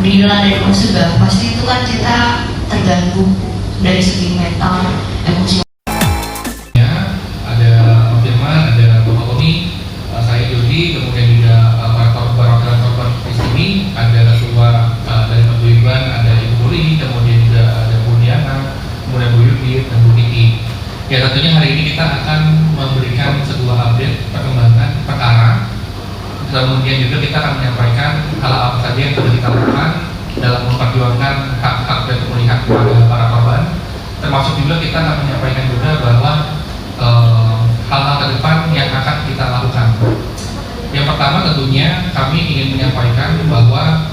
menilai dari musibah, pasti itu kan kita terganggu dari segi mental, emosi. Ada Firman, ada Bapak Tony, saya Jody, kemudian juga para perwakilan korban di sini, ada ketua dari Pak Iban, ada Ibu Puri, kemudian juga ada Bu Diana, kemudian Bu Yudi dan Bu Niki. Ya, tentunya hari ini kita akan memberikan sebuah update perkembangan perkara. Kemudian juga kita akan menyampaikan hal apa saja yang sudah kita lakukan dalam memperjuangkan hak-hak dan pemulihan kepada para korban. Termasuk juga kita akan menyampaikan juga bahwa hal-hal ke depan yang akan kita lakukan. Yang pertama tentunya kami ingin menyampaikan bahwa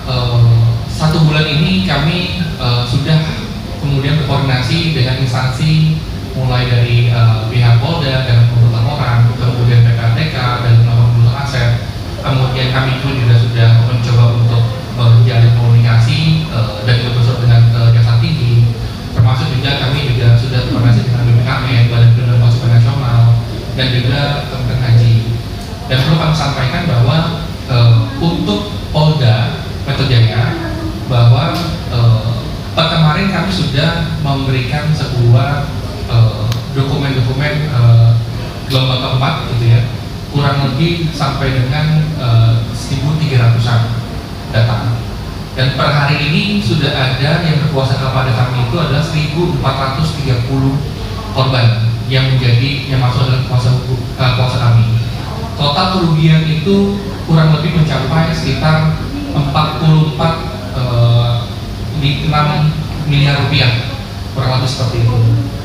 1 bulan ini kami sudah kemudian berkoordinasi dengan instansi mulai dari pihak Polda dan pembentuk laporan, kemudian PPATK dan pembentuk aset. Kemudian kami pun juga sudah mencoba untuk menjalin komunikasi dan juga bersama dengan Kejaksaan Tinggi. Termasuk juga kami juga sudah berkoordinasi dengan BPKN, Badan Perlindungan Konsumen Nasional, dan juga Kementerian Haji. Dan perlu kami sampaikan bahwa untuk Polda Metro Jaya bahwa kemarin kami sudah memberikan sebuah dokumen-dokumen gelombang keempat gitu ya, kurang lebih sampai dengan 1.300-an data. Dan per hari ini sudah ada yang berkuasa kepada kami itu adalah 1.430 korban yang masuk dalam kuasa kami. Total kerugian itu kurang lebih mencapai sekitar 6 miliar rupiah, kurang lebih seperti itu.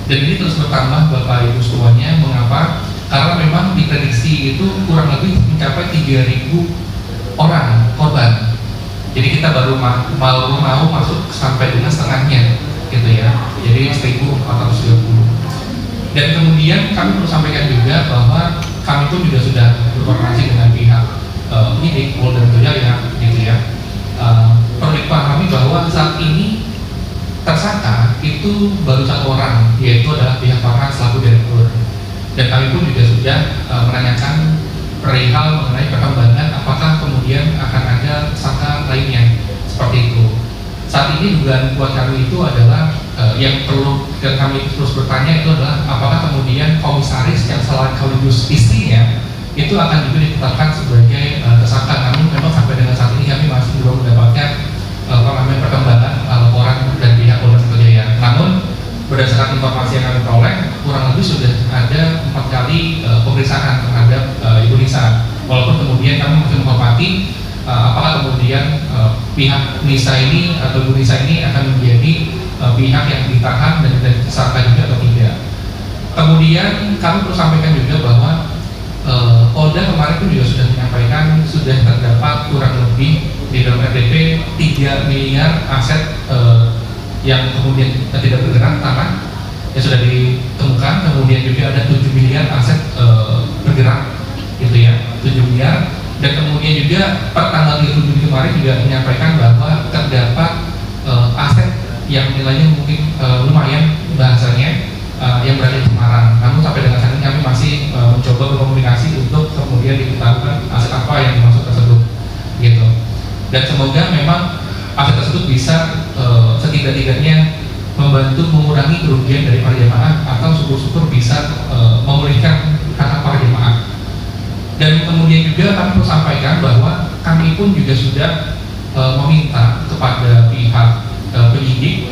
Dan ini terus bertambah Bapak Ibu semuanya. Mengapa? Karena memang diprediksi itu kurang lebih mencapai 3.000 orang korban. Jadi kita baru mau masuk sampai dengan setengahnya, gitu ya. Jadi 1.430. Dan kemudian kami perlu sampaikan juga bahwa kami pun juga sudah berkoordinasi dengan pihak penyidik Polda Metro Jaya, gitu ya. Perlu dipahami bahwa saat ini tersangka itu baru 1 orang, yaitu adalah pihak Farhan selaku direktur. Dan kami pun juga sudah menanyakan perihal mengenai perkembangan apakah kemudian akan ada tersangka lainnya seperti itu. Saat ini dugaan buat kami itu adalah yang perlu kami terus bertanya itu adalah apakah kemudian komisaris yang sekaligus istrinya itu akan juga ditetapkan sebagai tersangka. Namun memang sampai dengan saat ini kami masih belum mendapatkan perkembangan laporan dari pihak Polda Metro Jaya. Namun berdasarkan informasi yang kami peroleh, kurang lebih sudah ada 4 kali pemeriksaan terhadap Ibu Nisa. Walaupun kemudian kami masih menghormati apakah kemudian pihak Nisa ini atau Ibu Nisa ini akan menjadi pihak yang ditahan dan tersangka juga atau tidak. Kemudian kami perlu sampaikan juga bahwa Polda kemarin pun juga sudah menyampaikan sudah terdapat kurang lebih di dalam RDP 3 miliar aset yang kemudian tidak bergerak tanah yang sudah ditemukan. Kemudian juga ada 7 miliar aset bergerak, gitu ya, 7 miliar. Dan kemudian juga per tanggal 7 Juni kemarin juga menyampaikan bahwa terdapat aset yang nilainya mungkin lumayan bahasanya yang berada di Semarang. Namun sampai dengan saat ini kami masih mencoba berkomunikasi untuk kemudian diketahui aset apa yang dimaksud tersebut, gitu. Dan semoga memang aset tersebut bisa setidak-tidaknya membantu mengurangi kerugian dari para jemaah atau syukur-syukur bisa memulihkan hak para jemaah. Dan kemudian juga kami perlu sampaikan bahwa kami pun juga sudah meminta kepada pihak penyidik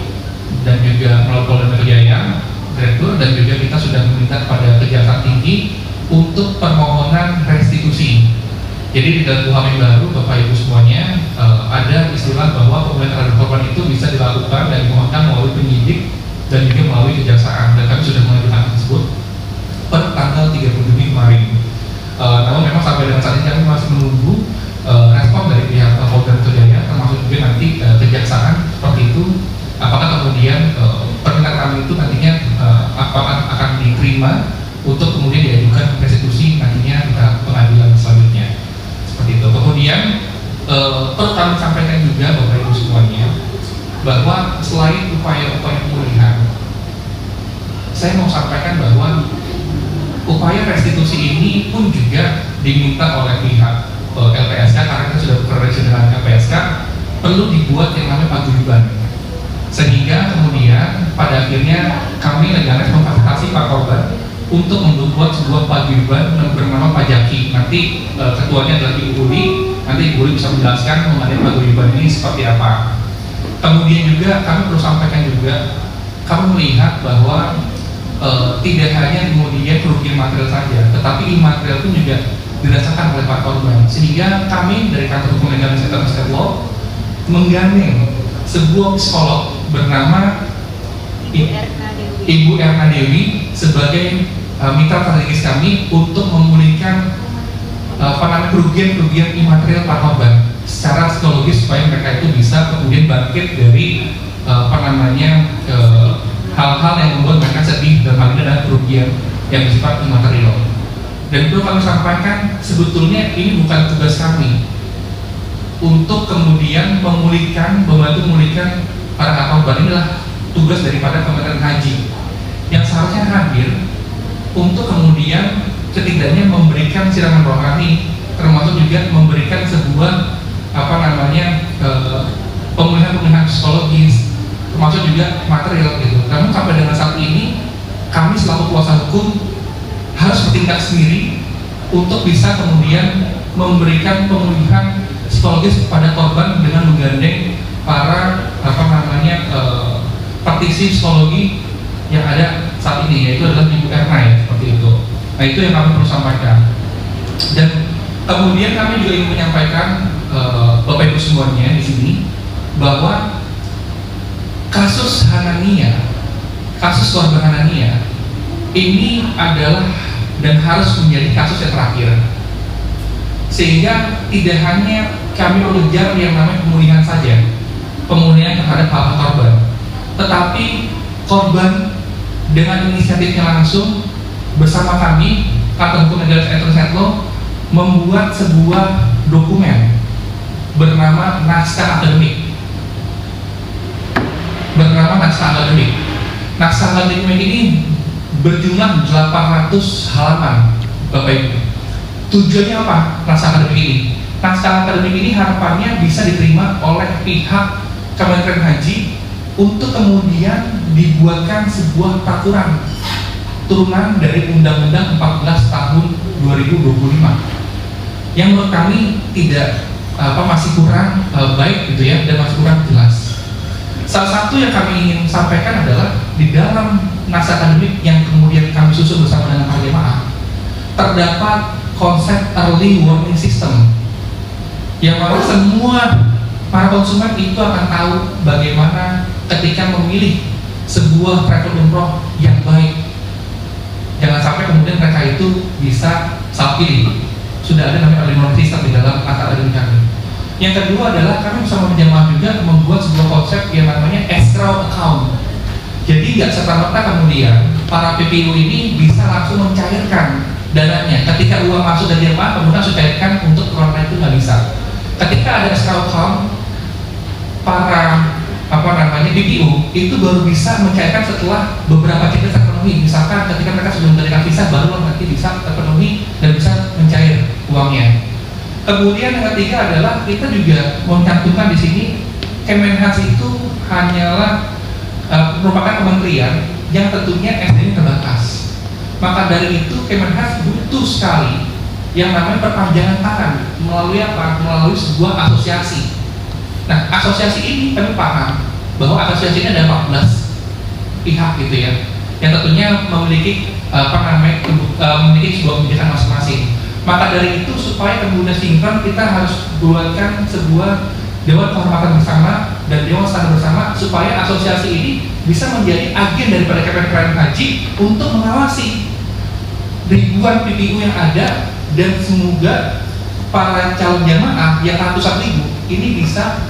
dan juga melalui Polda Metro Jaya, direktur, dan juga kita sudah meminta kepada Kejaksaan Tinggi untuk permohonan restitusi. Jadi di dalam KUHP baru Bapak Ibu semuanya ada istilah bahwa pemulihan terhadap korban itu bisa dilakukan dan dimohonkan melalui penyidik dan juga melalui kejaksaan. Dan kami sudah mengajukan tersebut per tanggal 30 Juni kemarin. Namun memang sampai dengan saat ini kami masih menunggu respon dari pihak Polda Metro Jaya, termasuk juga nanti kejaksaan seperti itu. Apakah kemudian permintaan kami itu nantinya apakah akan diterima untuk kemudian diajukan restitusi nantinya di tahap pengadilan selanjutnya, seperti itu. Kemudian perlu kami sampaikan juga Bapak Ibu semuanya bahwa selain upaya-upaya pemulihan, saya mau sampaikan bahwa upaya restitusi ini pun juga diminta oleh pihak LPSK, karena kita sudah berkoordinasi dengan LPSK perlu dibuat yang namanya paguyuban. Sehingga kemudian pada akhirnya kami Leganes memfasilitasi Pak korban untuk membuat sebuah paguyuban yang bernama Pajaki. Nanti ketuanya adalah Ibu Uli, nanti Ibu Uli bisa menjelaskan mengenai paguyuban ini seperti apa. Kemudian juga kami perlu sampaikan juga, kami melihat bahwa tidak hanya kemudian kerugian material saja, tetapi imaterial pun juga dirasakan oleh Pak korban. Sehingga kami dari kantor hukum legal State Law menggandeng sebuah psikolog bernama Ibu Erna Dewi sebagai mitra strategis kami untuk memulihkan kerugian imaterial para korban secara psikologis supaya mereka itu bisa kemudian bangkit dari hal-hal yang membuat mereka sedih dan hal ini adalah kerugian yang bersifat imaterial. Dan perlu kami sampaikan, sebetulnya ini bukan tugas kami untuk kemudian membantu memulihkan para korban. Inilah tugas daripada Kementerian Haji yang seharusnya hadir untuk kemudian setidaknya memberikan siraman rohani, termasuk juga memberikan sebuah pemulihan psikologis, termasuk juga material gitu. Namun sampai dengan saat ini kami selaku kuasa hukum harus bertindak sendiri untuk bisa kemudian memberikan pemulihan psikologis kepada korban dengan menggandeng para praktisi psikologi yang ada saat ini, yaitu adalah Ibu Erna ya, seperti itu. Nah, itu yang kami perlu sampaikan. Dan kemudian kami juga ingin menyampaikan Bapak Ibu semuanya di sini bahwa kasus korban Hanania ini adalah dan harus menjadi kasus yang terakhir. Sehingga tidak hanya kami mengejar yang namanya pemulihan saja, pemulihan terhadap hak korban, tetapi korban dengan inisiatifnya langsung bersama kami kantor hukum legal State Law membuat sebuah dokumen bernama naskah akademik. Naskah akademik ini berjumlah 800 halaman, Bapak Ibu. Tujuannya apa naskah akademik ini? Naskah akademik ini harapannya bisa diterima oleh pihak Kementerian Haji untuk kemudian dibuatkan sebuah peraturan turunan dari Undang-Undang 14 tahun 2025 yang menurut kami tidak masih kurang baik gitu ya, dan masih kurang jelas. Salah satu yang kami ingin sampaikan adalah di dalam naskah akademik yang kemudian kami susun bersama dengan para jemaah terdapat konsep early warning system yang mana semua para konsumen itu akan tahu bagaimana ketika memilih sebuah travel umroh yang baik. Jangan sampai kemudian mereka itu bisa salah pilih. Sudah ada namanya early warning system di dalam naskah akademik kami. Yang kedua adalah kami bersama jemaah juga membuat sebuah konsep yang namanya escrow account. Jadi nggak serta-merta kemudian para PPU ini bisa langsung mencairkan dananya. Ketika uang masuk dari jemaah kemudian langsung cairkan untuk keluarga itu nggak bisa. Ketika ada escrow account, para PPU itu baru bisa mencairkan setelah beberapa checklist terpenuhi. Misalkan ketika mereka sudah mendapatkan visa, baru nanti bisa terpenuhi dan bisa mencair uangnya. Kemudian yang ketiga adalah kita juga mencantumkan di sini Kemenhas itu hanyalah merupakan kementerian yang tentunya SDM terbatas. Maka dari itu Kemenhas butuh sekali yang namanya perpanjangan tangan melalui apa? Melalui sebuah asosiasi. Nah, asosiasi ini kami paham bahwa asosiasi ini ada 14 pihak gitu ya, yang tentunya memiliki memiliki sebuah kebijakan masing-masing. Maka dari itu supaya kemudian sinkron kita harus buatkan sebuah dewan kehormatan bersama dan dewan standar bersama supaya asosiasi ini bisa menjadi agen daripada Kementerian Haji untuk mengawasi ribuan PPU yang ada, dan semoga para calon jamaah yang ratusan ribu ini bisa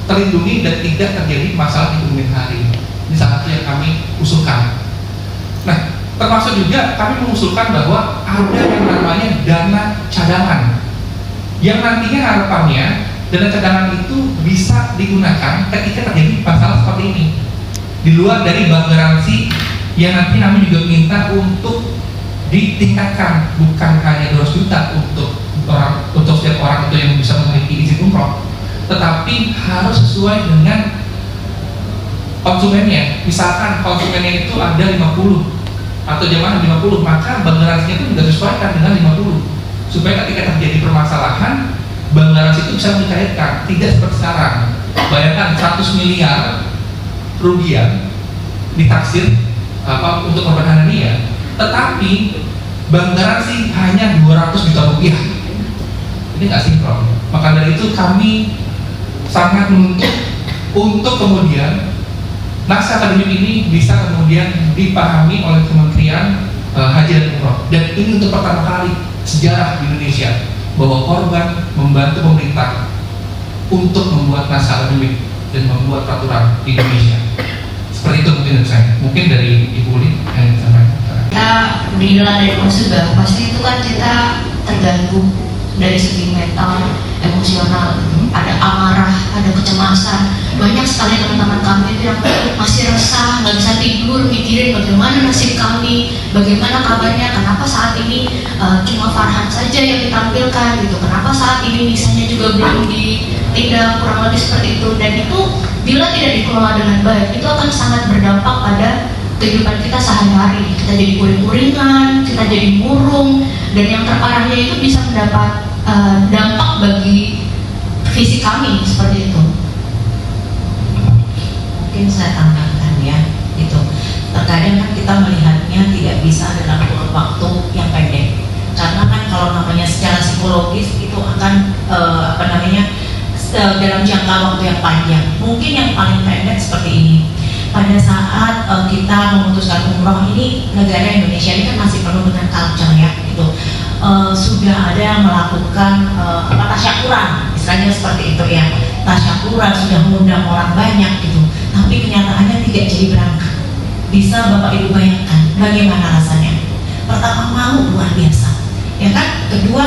terlindungi dan tidak terjadi masalah di kemudian hari. Ini salah satu yang kami usulkan. Nah, termasuk juga kami mengusulkan bahwa ada yang namanya dana cadangan yang nantinya harapannya dana cadangan itu bisa digunakan ketika terjadi masalah seperti ini, di luar dari bank garansi yang nanti kami juga minta untuk ditingkatkan, bukan hanya 200 juta untuk setiap orang itu yang bisa memiliki izin umroh, tetapi harus sesuai dengan konsumennya. Misalkan konsumennya itu ada 50 atau jamaah 50, maka bank garansinya itu juga disesuaikan dengan 50 supaya ketika terjadi permasalahan bank garansi itu bisa mencairkan, tidak seperti sekarang. Bayangkan 100 miliar rupiah ditaksir untuk korban anemia, tetapi bank garansi hanya 200 juta rupiah. Ini nggak sinkron. Maka dari itu kami sangat menuntut untuk kemudian naskah akademik ini bisa kemudian dipahami oleh Kementerian Haji dan Umroh. Dan ini untuk pertama kali sejarah di Indonesia bahwa korban membantu pemerintah untuk membuat naskah akademik dan membuat peraturan di Indonesia. Seperti itu mungkin dari saya. Mungkin dari Ibu Lin yang disampaikan. Kita berilah dari musibah, pasti itu kan kita terganggu dari segi mental, emosional, ada amarah, ada kecemasan. Banyak sekali teman-teman kami itu yang masih resah, nggak bisa tidur, mikirin bagaimana nasib kami, bagaimana kabarnya, kenapa saat ini cuma Farhan saja yang ditampilkan gitu, kenapa saat ini misalnya juga belum ditindak, kurang lebih seperti itu. Dan itu bila tidak dikelola dengan baik, itu akan sangat berdampak pada kehidupan kita sehari-hari. Kita jadi uring-uringan, kita jadi murung, dan yang terparahnya itu bisa mendapat dampak bagi fisik kami seperti itu. Mungkin saya tambahkan ya, itu terkadang kan kita melihatnya tidak bisa dalam kurun waktu yang pendek, karena kan kalau namanya secara psikologis itu akan dalam jangka waktu yang panjang. Mungkin yang paling pendek seperti ini, pada saat kita memutuskan umroh ini, negara Indonesia ini kan masih penuh dengan culture ya, gitu. Sudah ada yang melakukan tasyakuran, istilahnya seperti itu ya, tasyakuran, sudah mengundang orang banyak gitu, tapi kenyataannya tidak jadi berangkat. Bisa Bapak Ibu bayangkan bagaimana rasanya? Pertama, malu luar biasa, ya kan? Kedua,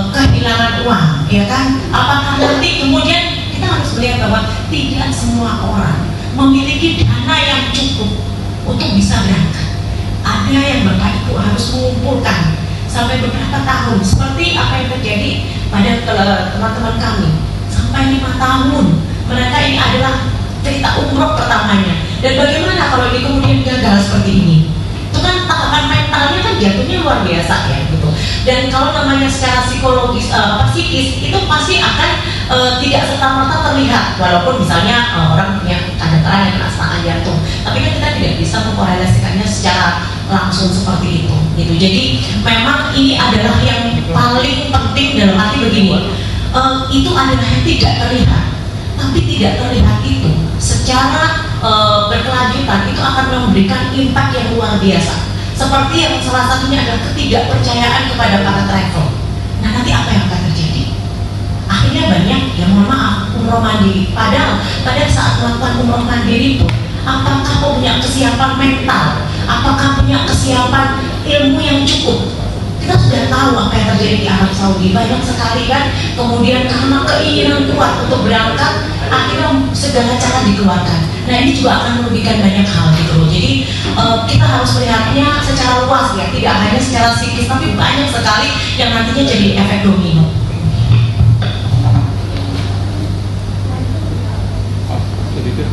kehilangan uang, ya kan? Apakah nanti kemudian kita harus melihat bahwa tidak semua orang memiliki dana yang cukup untuk bisa berangkat. Ada yang Bapak Ibu harus mengumpulkan sampai beberapa tahun, seperti apa yang terjadi pada teman-teman kami, sampai 5 tahun. Mereka ini adalah cerita umroh pertamanya. Dan bagaimana kalau ini kemudian gagal seperti ini? Itu kan tekanan mentalnya kan jatuhnya luar biasa ya gitu. Dan kalau namanya secara psikologis, psikis itu pasti akan tidak serta-merta terlihat, walaupun misalnya orang punya kadang-kadang yang kena serangan jantung, tapi kan kita tidak bisa mengkorelasikannya secara langsung seperti itu gitu. Jadi memang ini adalah yang paling penting dalam arti begini, itu adalah yang tidak terlihat, tapi tidak terlihat itu secara berkelanjutan itu akan memberikan impact yang luar biasa. Seperti yang salah satunya adalah ketidakpercayaan kepada para travel. Nah, nanti apa yang akan terjadi? Akhirnya banyak yang mohon maaf umroh mandiri. Padahal pada saat melakukan umroh mandiri pun, apakah punya kesiapan mental? Apakah punya kesiapan ilmu yang cukup? Kita sudah tahu apa yang terjadi di Arab Saudi, banyak sekali kan. Kemudian karena keinginan kuat untuk berangkat, akhirnya segala cara dikeluarkan. Nah, ini juga akan merugikan banyak hal gitu loh. Jadi kita harus melihatnya secara luas ya, tidak hanya secara psikis, tapi banyak sekali yang nantinya jadi efek domino. Sedikit